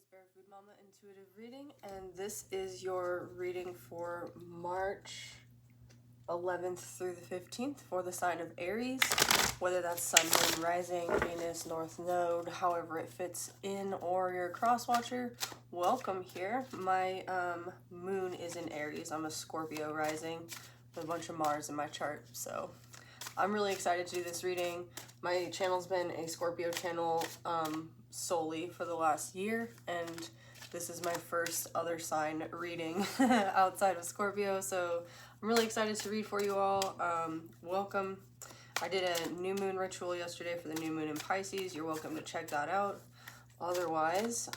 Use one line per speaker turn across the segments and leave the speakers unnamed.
Spirit Food Mama Intuitive Reading, and this is your reading for March 11th through the 15th for the sign of Aries, whether that's Sun, Moon, Rising, Venus, North Node, however it fits in, or your cross watcher. Welcome here. My moon is in Aries. I'm a Scorpio rising with a bunch of Mars in my chart, so I'm really excited to do this reading. My channel's been a Scorpio channel solely for the last year, and this is my first other sign reading outside of Scorpio, so I'm really excited to read for you all. Welcome. I did a new moon ritual yesterday for the new moon in Pisces. You're welcome to check that out. Otherwise,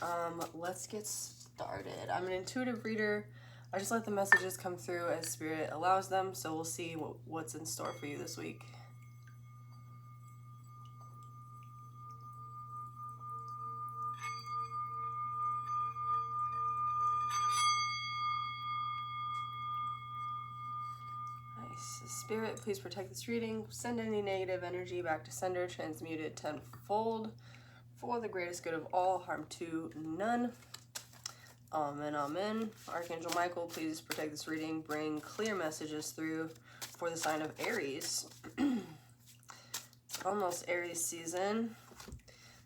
let's get started. I'm an intuitive reader. I just let the messages come through as Spirit allows them, so we'll see what's in store for you this week. Spirit, please protect this reading. Send any negative energy back to sender, transmute it tenfold for the greatest good of all, harm to none. Amen, amen. Archangel Michael, please protect this reading. Bring clear messages through for the sign of Aries. Almost Aries season.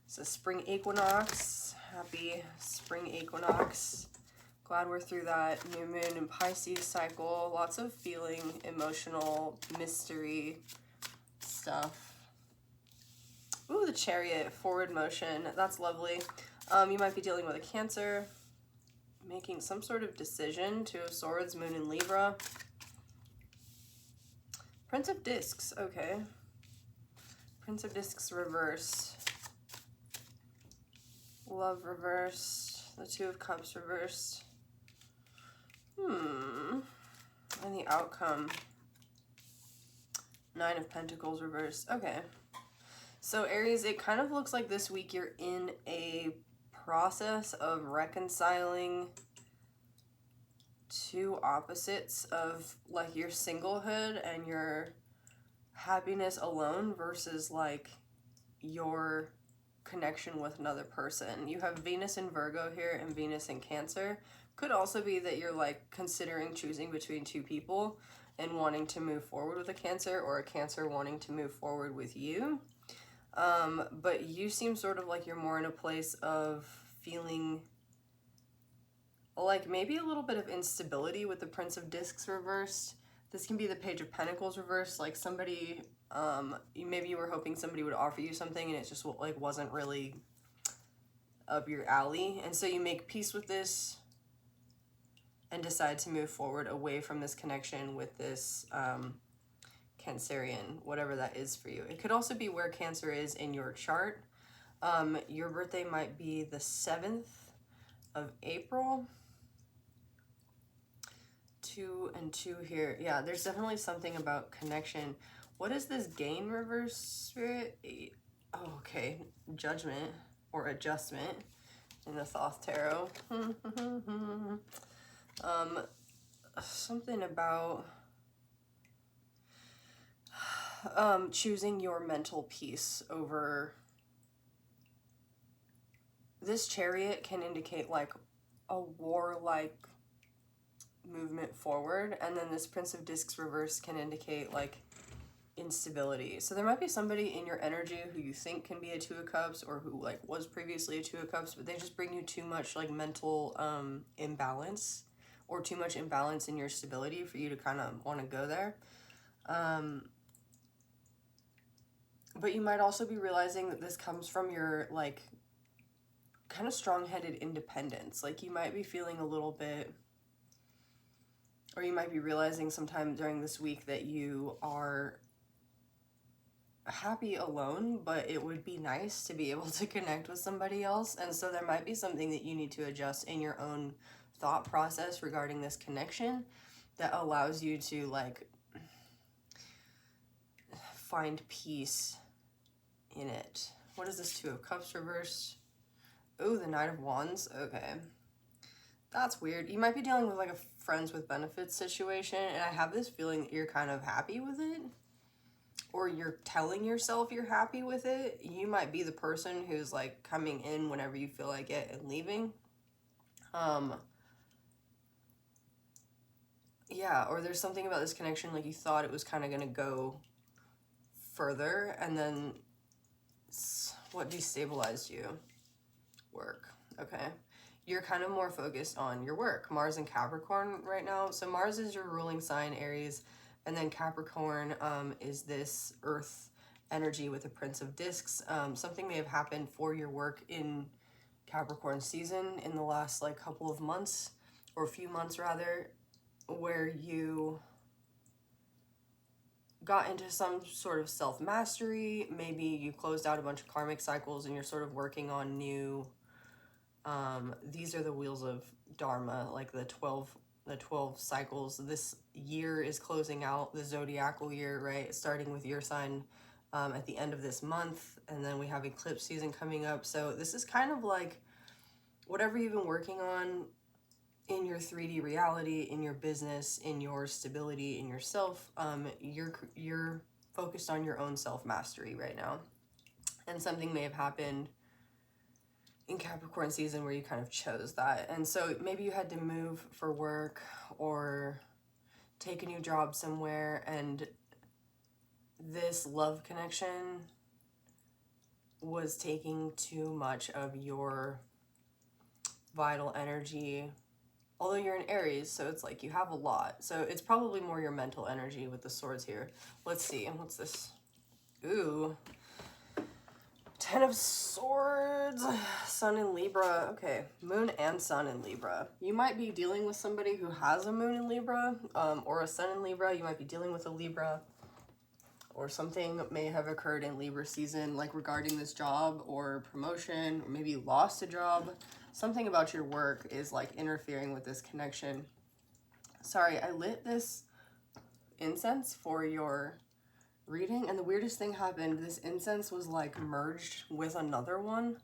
It's a spring equinox. Happy spring equinox. Glad we're through that new moon in Pisces cycle. Lots of feeling, emotional, mystery stuff. Ooh, the Chariot, forward motion. That's lovely. You might be dealing with a Cancer, making some sort of decision. Two of Swords, moon in Libra. Prince of Discs, okay. Prince of Discs reversed. Love reversed. The Two of Cups reversed. And the outcome. Nine of Pentacles reversed. Okay. So Aries, it kind of looks like this week you're in a process of reconciling two opposites of like your singlehood and your happiness alone versus like your connection with another person. You have Venus in Virgo here and Venus in Cancer. Could also be that you're like considering choosing between two people and wanting to move forward with a Cancer, or a Cancer wanting to move forward with you. But you seem sort of like you're more in a place of feeling like maybe a little bit of instability with the Prince of Discs reversed. This can be the Page of Pentacles reversed, like somebody, maybe you were hoping somebody would offer you something and it just like wasn't really up your alley. And so you make peace with this and decide to move forward away from this connection with this Cancerian, whatever that is for you. It could also be where Cancer is in your chart. Your birthday might be the 7th of April. 2 and 2 here. Yeah, there's definitely something about connection. What is this gain reverse, Spirit? Oh, okay. Judgment or adjustment in the Thoth Tarot. Something about choosing your mental peace over. This Chariot can indicate like a warlike movement forward, and then this Prince of Discs reverse can indicate like instability. So there might be somebody in your energy who you think can be a Two of Cups, or who like was previously a Two of Cups, but they just bring you too much like mental imbalance, or too much imbalance in your stability for you to kind of want to go there. But you might also be realizing that this comes from your like kind of strong-headed independence. Like you might be feeling a little bit, or you might be realizing sometime during this week that you are happy alone, but it would be nice to be able to connect with somebody else. And so there might be something that you need to adjust in your own thought process regarding this connection that allows you to like find peace in it. What is this Two of Cups reversed? Oh, the Knight of Wands. Okay. That's weird. You might be dealing with like a friends with benefits situation, and I have this feeling that you're kind of happy with it, or you're telling yourself you're happy with it. You might be the person who's like coming in whenever you feel like it and leaving. Yeah, or there's something about this connection, like you thought it was kind of going to go further, and then what destabilized you? Work. Okay. You're kind of more focused on your work. Mars and Capricorn right now. So Mars is your ruling sign, Aries, and then Capricorn is this earth energy with a Prince of Discs. Something may have happened for your work in Capricorn season in the last like couple of months, or a few months rather, where you got into some sort of self-mastery. Maybe you closed out a bunch of karmic cycles and you're sort of working on new, these are the wheels of Dharma, like the 12 cycles. This year is closing out, the zodiacal year, right? Starting with your sign at the end of this month, and then we have eclipse season coming up. So this is kind of like whatever you've been working on in your 3D reality, in your business, in your stability, in yourself, you're focused on your own self-mastery right now. And something may have happened in Capricorn season where you kind of chose that. And so maybe you had to move for work or take a new job somewhere, and this love connection was taking too much of your vital energy. Although you're an Aries, so it's like you have a lot. So it's probably more your mental energy with the swords here. Let's see. What's this? Ooh. 10 of Swords. Sun in Libra. Okay. Moon and Sun in Libra. You might be dealing with somebody who has a Moon in Libra or a Sun in Libra. You might be dealing with a Libra. Or something may have occurred in Libra season, like regarding this job or promotion, or maybe you lost a job. Something about your work is like interfering with this connection. Sorry, I lit this incense for your reading, and the weirdest thing happened. This incense was like merged with another one,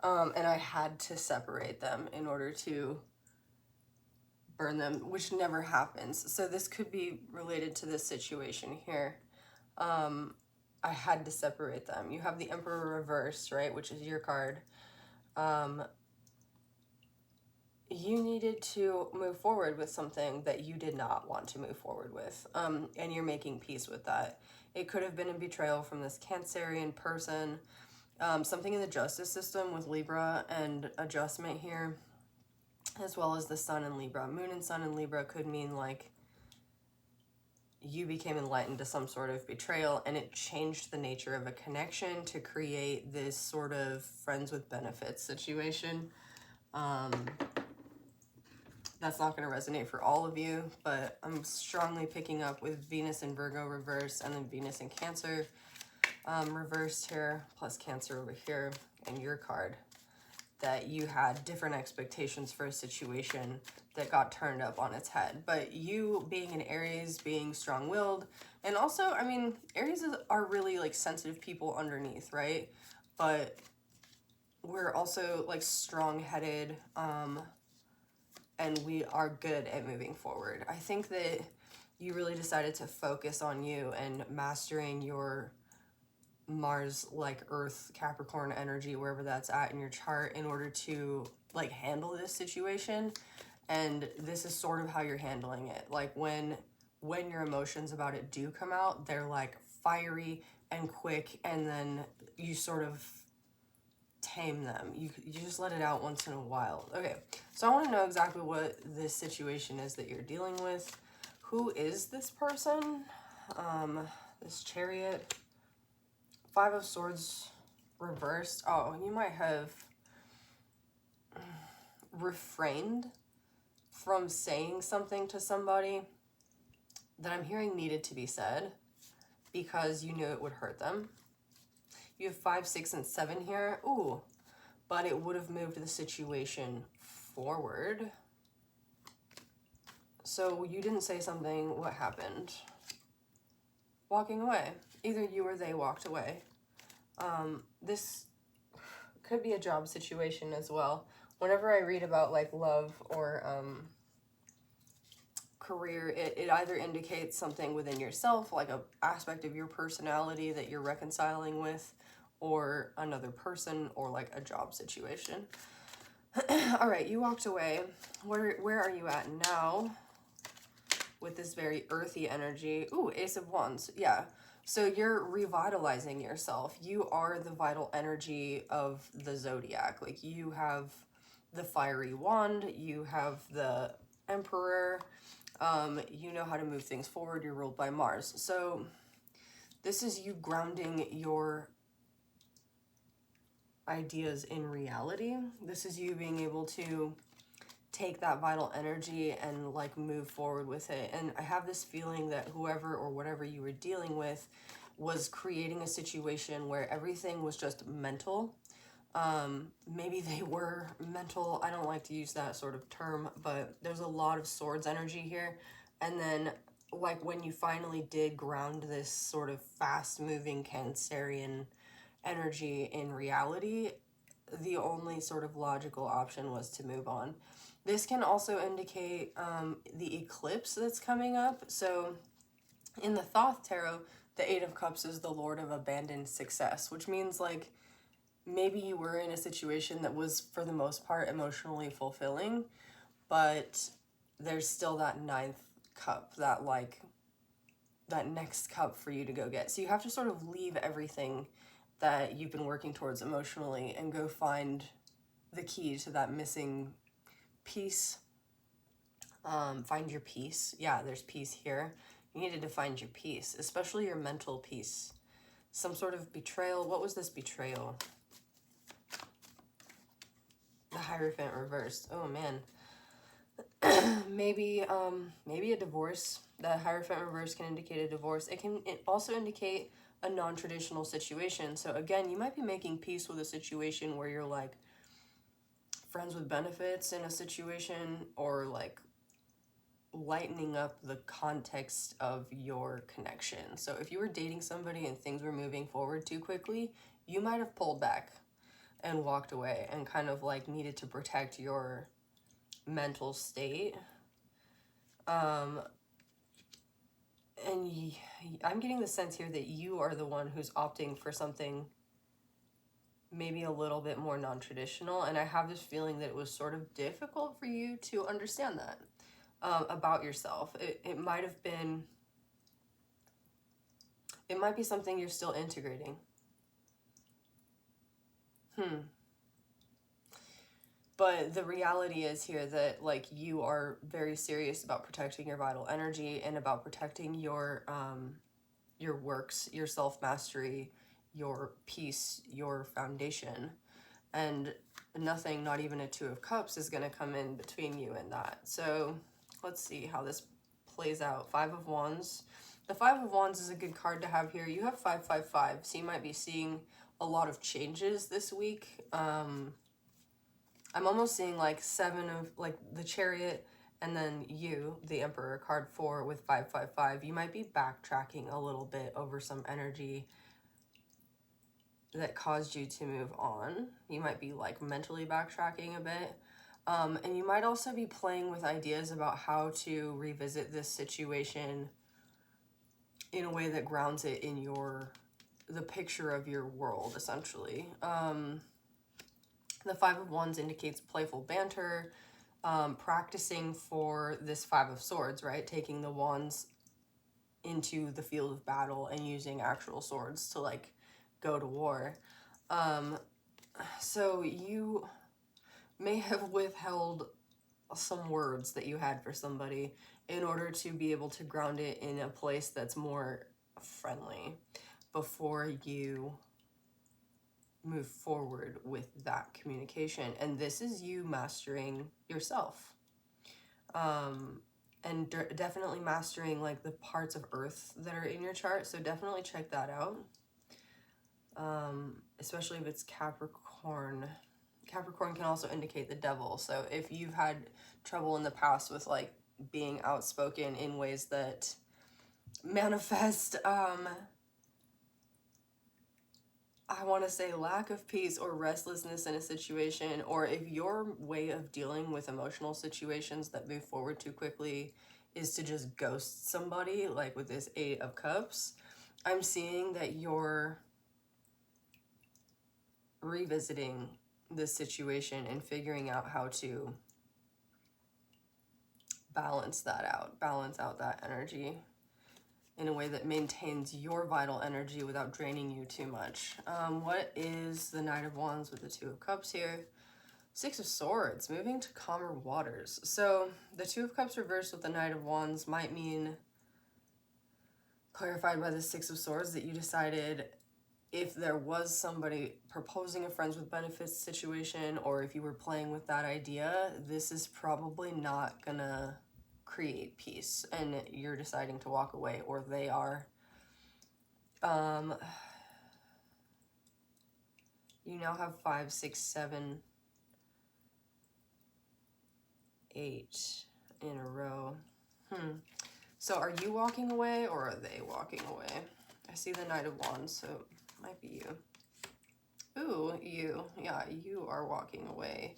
and I had to separate them in order to burn them, which never happens. So this could be related to this situation here. I had to separate them. You have the Emperor reversed, right, which is your card. You needed to move forward with something that you did not want to move forward with, and you're making peace with that. It could have been a betrayal from this Cancerian person, something in the justice system with Libra and adjustment here, as well as the Sun in Libra. Moon and Sun in Libra could mean like you became enlightened to some sort of betrayal, and it changed the nature of a connection to create this sort of friends with benefits situation. That's not going to resonate for all of you, but I'm strongly picking up with Venus in Virgo reverse, and then Venus in Cancer reversed here, plus Cancer over here, and your card, that you had different expectations for a situation that got turned up on its head. But you being an Aries, being strong-willed, and also, I mean, Aries are really like sensitive people underneath, right? But we're also like strong-headed, and we are good at moving forward. I think that you really decided to focus on you and mastering your Mars, like Earth, Capricorn energy, wherever that's at in your chart, in order to like handle this situation. And this is sort of how you're handling it. Like when your emotions about it do come out, they're like fiery and quick, and then you sort of tame them. You just let it out once in a while. Okay, so I want to know exactly what this situation is that you're dealing with. Who is this person? This Chariot. 5 of Swords reversed. Oh, you might have refrained from saying something to somebody that I'm hearing needed to be said because you knew it would hurt them. You have 5, 6, and 7 here. Ooh, but it would have moved the situation forward. So you didn't say something. What happened? Walking away. Either you or they walked away. This could be a job situation as well. Whenever I read about like love or career, it either indicates something within yourself, like a aspect of your personality that you're reconciling with, or another person, or like a job situation. All right, you walked away. Where are you at now with this very earthy energy? Ooh, Ace of Wands. Yeah. So you're revitalizing yourself. You are the vital energy of the zodiac. Like, you have the fiery wand, you have the Emperor, you know how to move things forward, you're ruled by Mars. So this is you grounding your ideas in reality. This is you being able to take that vital energy and like move forward with it. And I have this feeling that whoever or whatever you were dealing with was creating a situation where everything was just mental. Maybe they were mental. I don't like to use that sort of term, but there's a lot of swords energy here. And then like when you finally did ground this sort of fast moving Cancerian energy in reality, the only sort of logical option was to move on. This can also indicate the eclipse that's coming up. So in the Thoth Tarot, the Eight of Cups is the Lord of Abandoned Success, which means like maybe you were in a situation that was for the most part emotionally fulfilling, but there's still that ninth cup, that like that next cup for you to go get. So you have to sort of leave everything that you've been working towards emotionally and go find the key to that missing piece. Find your peace. Yeah, there's peace here. You needed to find your peace, especially your mental peace. Some sort of betrayal. What was this betrayal? The Hierophant reversed. Oh man. maybe a divorce. The Hierophant reverse can indicate a divorce. It can also indicate a non-traditional situation. So again, you might be making peace with a situation where you're like friends with benefits in a situation, or like lightening up the context of your connection. So if you were dating somebody and things were moving forward too quickly, you might have pulled back and walked away and kind of like needed to protect your mental state. And I'm getting the sense here that you are the one who's opting for something maybe a little bit more non-traditional, and I have this feeling that it was sort of difficult for you to understand that about yourself. It might have been, it might be something you're still integrating. But the reality is here that like you are very serious about protecting your vital energy and about protecting your works, your self-mastery, your peace, your foundation. And nothing, not even a Two of Cups, is going to come in between you and that. So let's see how this plays out. Five of Wands. The Five of Wands is a good card to have here. You have 555, so you might be seeing a lot of changes this week. I'm almost seeing like seven of like the Chariot, and then you, the Emperor, card 4 with 555. You might be backtracking a little bit over some energy that caused you to move on. You might be like mentally backtracking a bit. And you might also be playing with ideas about how to revisit this situation in a way that grounds it in the picture of your world, essentially. The Five of Wands indicates playful banter, practicing for this Five of Swords, right? Taking the wands into the field of battle and using actual swords to like go to war. So you may have withheld some words that you had for somebody in order to be able to ground it in a place that's more friendly before you move forward with that communication. And this is you mastering yourself, and definitely mastering like the parts of Earth that are in your chart. So definitely check that out, especially if it's Capricorn. Capricorn can also indicate the devil. So if you've had trouble in the past with like being outspoken in ways that manifest I want to say lack of peace or restlessness in a situation, or if your way of dealing with emotional situations that move forward too quickly is to just ghost somebody, like with this Eight of Cups, I'm seeing that you're revisiting this situation and figuring out how to balance out that energy in a way that maintains your vital energy without draining you too much. What is the Knight of Wands with the Two of Cups here? Six of Swords, moving to calmer waters. So the Two of Cups reversed with the Knight of Wands might mean, clarified by the Six of Swords, that you decided if there was somebody proposing a friends with benefits situation, or if you were playing with that idea, this is probably not gonna create peace, and you're deciding to walk away, or they are. You now have 5, 6, 7, 8 in a row. So are you walking away, or are they walking away? I see the Knight of Wands, so it might be you. Ooh, you. Yeah, you are walking away.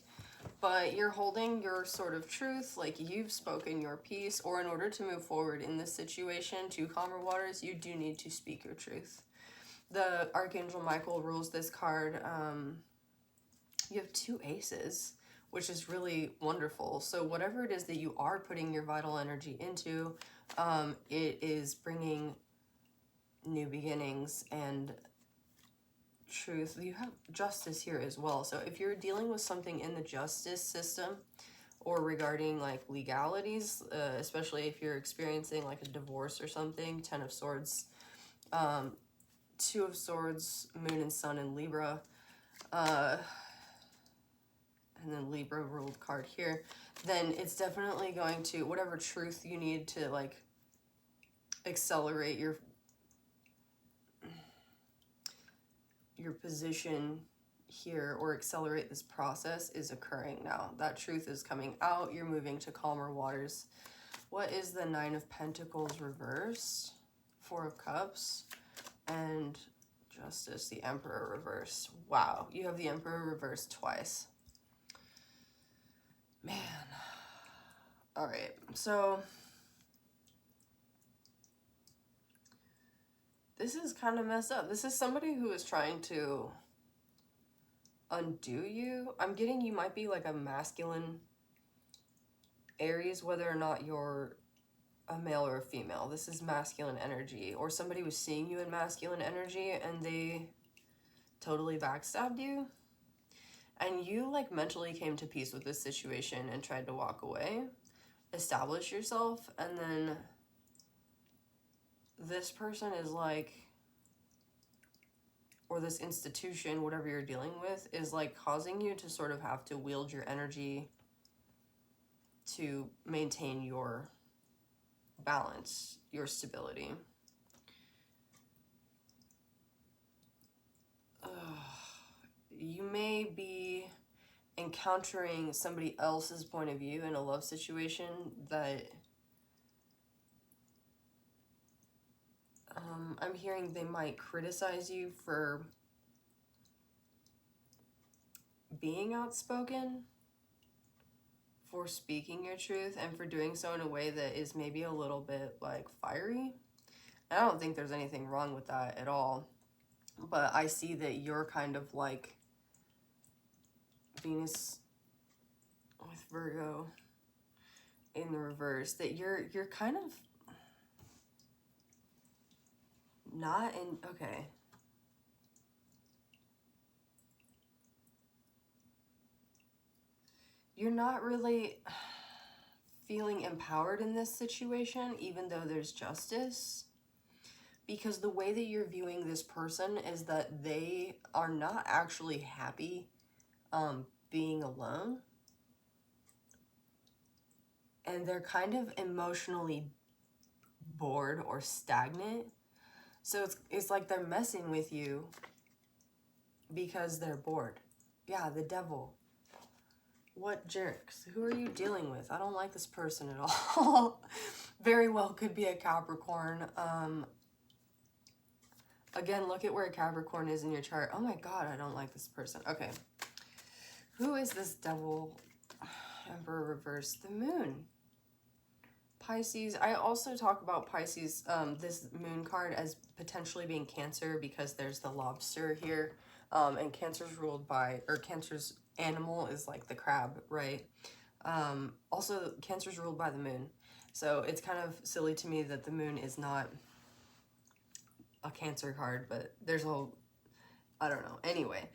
But you're holding your sort of truth, like you've spoken your piece, or in order to move forward in this situation to calmer waters, you do need to speak your truth. The Archangel Michael rules this card. You have 2 aces, which is really wonderful. So whatever it is that you are putting your vital energy into, it is bringing new beginnings and truth. You have justice here as well. So if you're dealing with something in the justice system or regarding like legalities, especially if you're experiencing like a divorce or something, 10 of Swords, 2 of Swords, Moon and Sun in Libra, and then Libra ruled card here, then it's definitely going to, whatever truth you need to like accelerate your position here or accelerate this process is occurring now. That truth is coming out. You're moving to calmer waters. What is the 9 of Pentacles reversed? 4 of Cups and Justice, the Emperor reversed. Wow, you have the Emperor reversed twice. Man. All right, so this is kind of messed up. This is somebody who is trying to undo you. I'm getting you might be like a masculine Aries, whether or not you're a male or a female. This is masculine energy, or somebody was seeing you in masculine energy and they totally backstabbed you. And you like mentally came to peace with this situation and tried to walk away, establish yourself, and then this person is like, or this institution, whatever you're dealing with, is like causing you to sort of have to wield your energy to maintain your balance, your stability. You may be encountering somebody else's point of view in a love situation that I'm hearing they might criticize you for being outspoken, for speaking your truth, and for doing so in a way that is maybe a little bit like fiery. And I don't think there's anything wrong with that at all. But I see that you're kind of like Venus with Virgo in the reverse, that you're kind of not in, okay. You're not really feeling empowered in this situation, even though there's justice, because the way that you're viewing this person is that they are not actually happy being alone, and they're kind of emotionally bored or stagnant. So it's like they're messing with you because they're bored. Yeah, the Devil. What jerks? Who are you dealing with? I don't like this person at all. Very well could be a Capricorn. Again, look at where Capricorn is in your chart. Oh my God, I don't like this person. Okay. Who is this Devil? Emperor reverse. The Moon. Pisces. I also talk about Pisces, this Moon card, as potentially being Cancer because there's the lobster here. And Cancer's ruled by, or Cancer's animal is like the crab, right? Also, Cancer is ruled by the moon. So it's kind of silly to me that the moon is not a Cancer card, but there's a whole, I don't know. Anyway,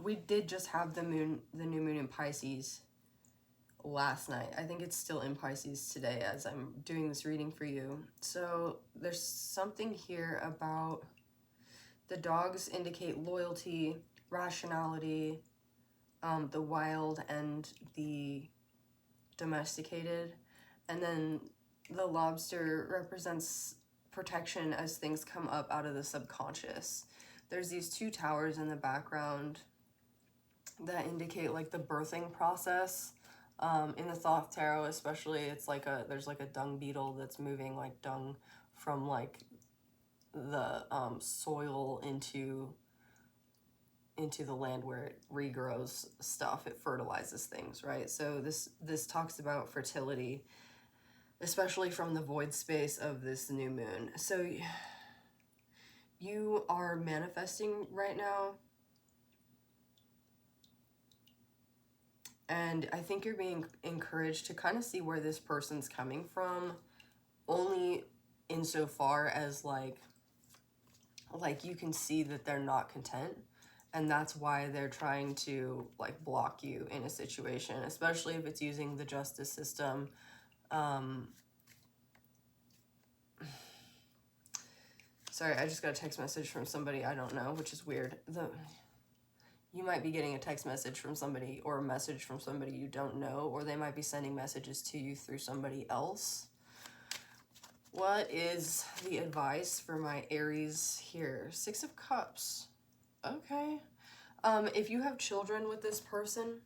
we did just have the new moon in Pisces last night. I think it's still in Pisces today as I'm doing this reading for you. So there's something here about the dogs indicate loyalty, rationality, the wild and the domesticated. And then the lobster represents protection as things come up out of the subconscious. There's these two towers in the background that indicate like the birthing process. In the Thoth Tarot especially, it's like there's like a dung beetle that's moving like dung from like the soil into the land where it regrows stuff. It fertilizes things, right? So this talks about fertility, especially from the void space of this new moon. So you are manifesting right now, and I think you're being encouraged to kind of see where this person's coming from, only insofar as like you can see that they're not content, and that's why they're trying to like block you in a situation, especially if it's using the justice system. Sorry, I just got a text message from somebody I don't know, which is weird. You might be getting a text message from somebody or a message from somebody you don't know, or they might be sending messages to you through somebody else. What is the advice for my Aries here? 6 of Cups. Okay. If you have children with this person,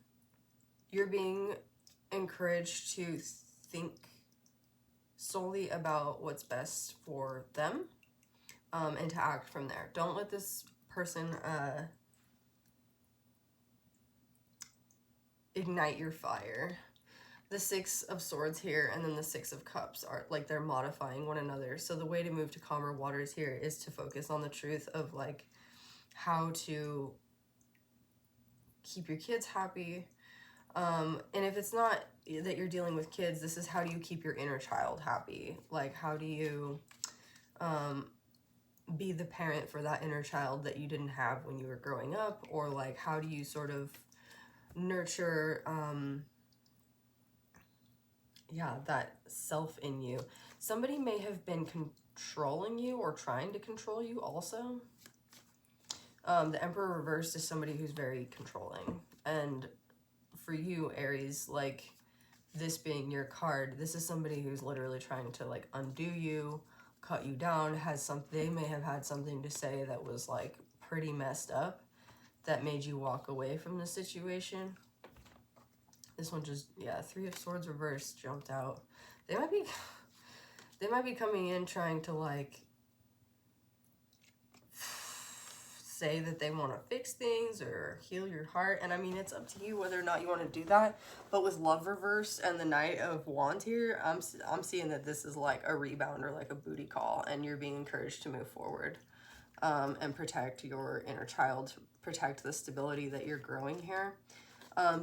you're being encouraged to think solely about what's best for them, and to act from there. Don't let this person ignite your fire. The 6 of Swords here and then the 6 of Cups are like they're modifying one another. So the way to move to calmer waters here is to focus on the truth of like how to keep your kids happy. And if it's not that you're dealing with kids, this is how do you keep your inner child happy? Like how do you be the parent for that inner child that you didn't have when you were growing up? Or like how do you sort of nurture that self in you? Somebody may have been controlling you or trying to control you also. The Emperor reversed is somebody who's very controlling. And for you, Aries, like this being your card, this is somebody who's literally trying to like undo you, cut you down, they may have had something to say that was like pretty messed up that made you walk away from the situation. This one just, 3 of Swords reversed jumped out. They might be coming in trying to like say that they want to fix things or heal your heart. And I mean, it's up to you whether or not you want to do that. But with Love reversed and the Knight of Wands here, I'm seeing that this is like a rebound or like a booty call, and you're being encouraged to move forward and protect your inner child, protect the stability that you're growing here.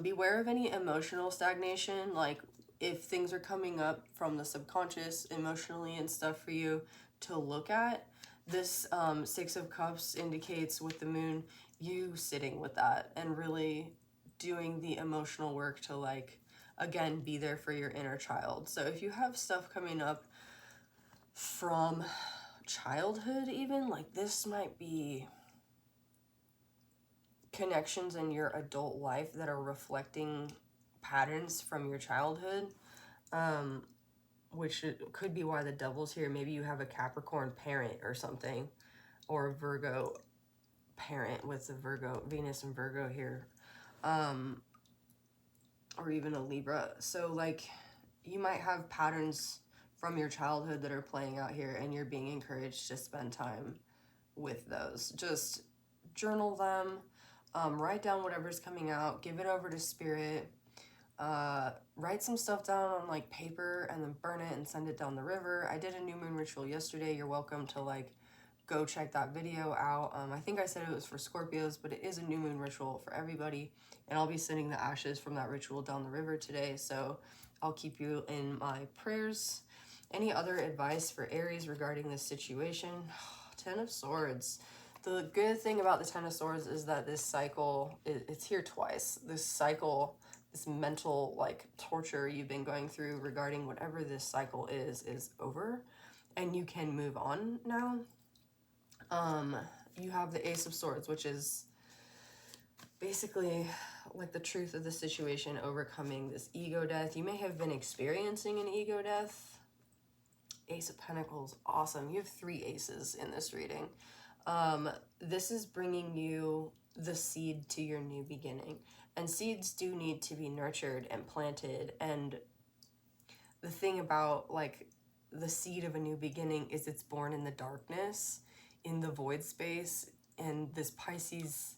Beware of any emotional stagnation, like if things are coming up from the subconscious emotionally and stuff for you to look at. This 6 of Cups indicates with the moon, you sitting with that and really doing the emotional work to like, again, be there for your inner child. So if you have stuff coming up from childhood even, like this might be connections in your adult life that are reflecting patterns from your childhood, which could be why the Devil's here. Maybe you have a Capricorn parent or something, or a Virgo parent with the Virgo, Venus and Virgo here, or even a Libra. So like you might have patterns from your childhood that are playing out here, and you're being encouraged to spend time with those. Just journal them, write down whatever's coming out, give it over to spirit. Write some stuff down on like paper and then burn it and send it down the river. I did a new moon ritual yesterday. You're welcome to like go check that video out. I think I said it was for Scorpios, but it is a new moon ritual for everybody, and I'll be sending the ashes from that ritual down the river today, so I'll keep you in my prayers. Any other advice for Aries regarding this situation? Ten of Swords. The good thing about the Ten of Swords is that this cycle, it's here twice. This cycle, this mental like torture you've been going through regarding whatever this cycle is over, and you can move on now. You have the Ace of Swords, which is basically like the truth of the situation, overcoming this ego death. You may have been experiencing an ego death. Ace of Pentacles, awesome. You have 3 aces in this reading. This is bringing you the seed to your new beginning. And seeds do need to be nurtured and planted. And the thing about like the seed of a new beginning is it's born in the darkness, in the void space, and this Pisces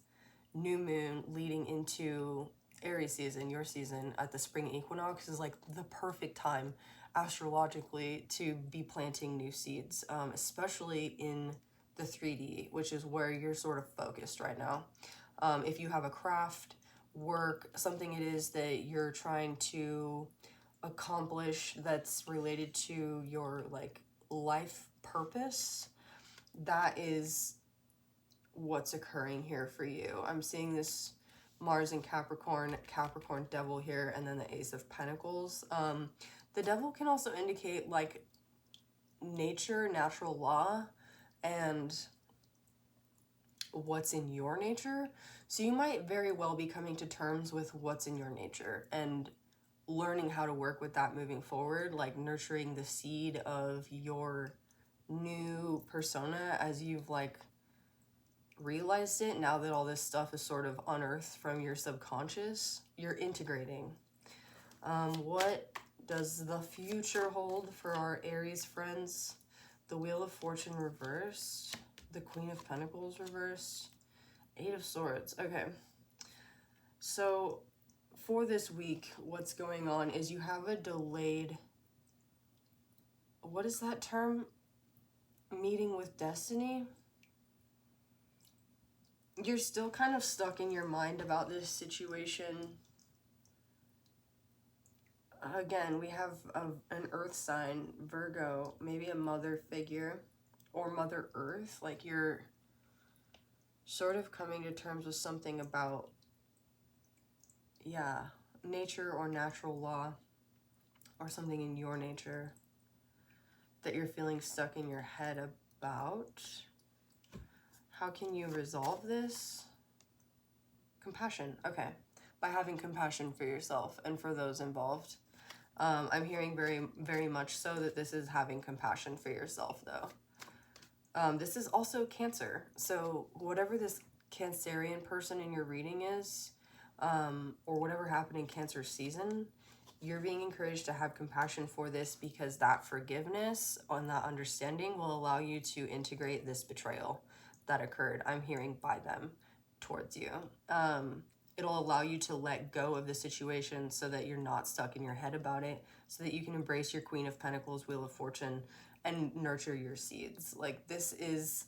new moon leading into Aries season, your season at the spring equinox, is like the perfect time astrologically to be planting new seeds, especially in the 3D, which is where you're sort of focused right now. If you have a craft, work, something it is that you're trying to accomplish that's related to your like life purpose, that is what's occurring here for you. I'm seeing this Mars and Capricorn devil here, and then the Ace of Pentacles. The devil can also indicate like nature, natural law, and what's in your nature. So you might very well be coming to terms with what's in your nature and learning how to work with that moving forward, like nurturing the seed of your new persona as you've like realized it. Now that all this stuff is sort of unearthed from your subconscious, you're integrating. What does the future hold for our Aries friends? The Wheel of Fortune reversed, the Queen of Pentacles reversed, 8 of Swords. Okay, so for this week, what's going on is you have a delayed, what is that term? Meeting with destiny. You're still kind of stuck in your mind about this situation. Again, we have an earth sign, Virgo, maybe a mother figure or Mother Earth. Like you're sort of coming to terms with something about, yeah, nature or natural law or something in your nature that you're feeling stuck in your head about. How can you resolve this? Compassion. Okay. By having compassion for yourself and for those involved. I'm hearing very, very much so that this is having compassion for yourself, though. This is also Cancer. So whatever this Cancerian person in your reading is, or whatever happened in Cancer season, you're being encouraged to have compassion for this, because that forgiveness and that understanding will allow you to integrate this betrayal that occurred, I'm hearing, by them towards you. It'll allow you to let go of the situation so that you're not stuck in your head about it, so that you can embrace your Queen of Pentacles, Wheel of Fortune, and nurture your seeds. Like this is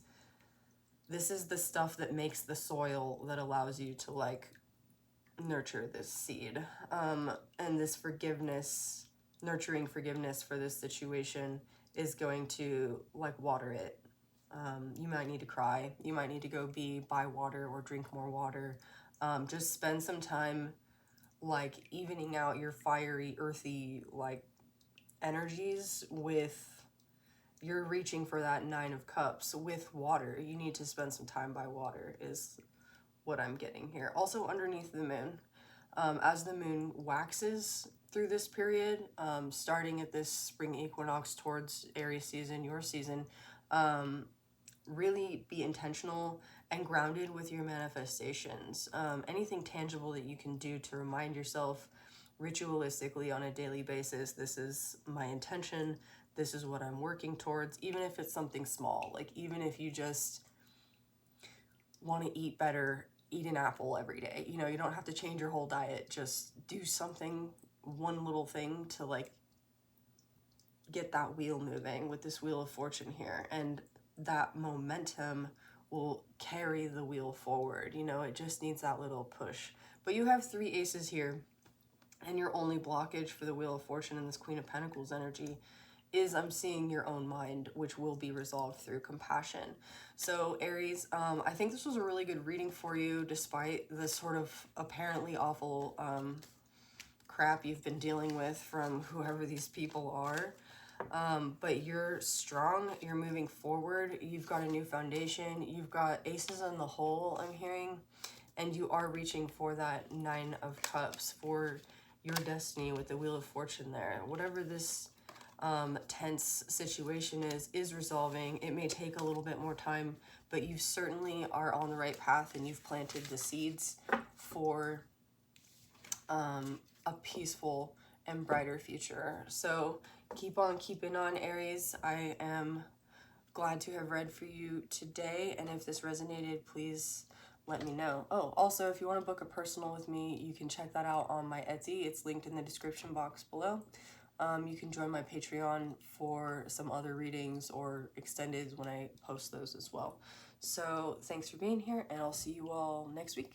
the stuff that makes the soil that allows you to like nurture this seed. And this forgiveness, nurturing forgiveness for this situation is going to like water it. You might need to cry. You might need to go be by water or drink more water. Just spend some time like evening out your fiery, earthy like energies with, you're reaching for that 9 of Cups with water. You need to spend some time by water is what I'm getting here. Also underneath the moon, as the moon waxes through this period, starting at this spring equinox towards Aries season, your season, really be intentional and grounded with your manifestations. Anything tangible that you can do to remind yourself ritualistically on a daily basis, this is my intention, this is what I'm working towards, even if it's something small. Like even if you just want to eat better, eat an apple every day. You know, you don't have to change your whole diet, just do something, one little thing to like get that wheel moving with this Wheel of Fortune here. And that momentum will carry the wheel forward. You know, it just needs that little push. But you have 3 aces here, and your only blockage for the Wheel of Fortune and this Queen of Pentacles energy is I'm seeing your own mind, which will be resolved through compassion. So Aries, I think this was a really good reading for you, despite the sort of apparently awful crap you've been dealing with from whoever these people are. But you're strong, you're moving forward, you've got a new foundation, you've got aces on the hole, I'm hearing, and you are reaching for that 9 of Cups, for your destiny with the Wheel of Fortune there. Whatever this tense situation is resolving. It may take a little bit more time, but you certainly are on the right path, and you've planted the seeds for a peaceful and brighter future. So keep on keeping on, Aries. I am glad to have read for you today, and if this resonated, please let me know. Oh, also, if you want to book a personal with me, you can check that out on my Etsy. It's linked in the description box below. You can join my Patreon for some other readings or extended when I post those as well. So thanks for being here, and I'll see you all next week.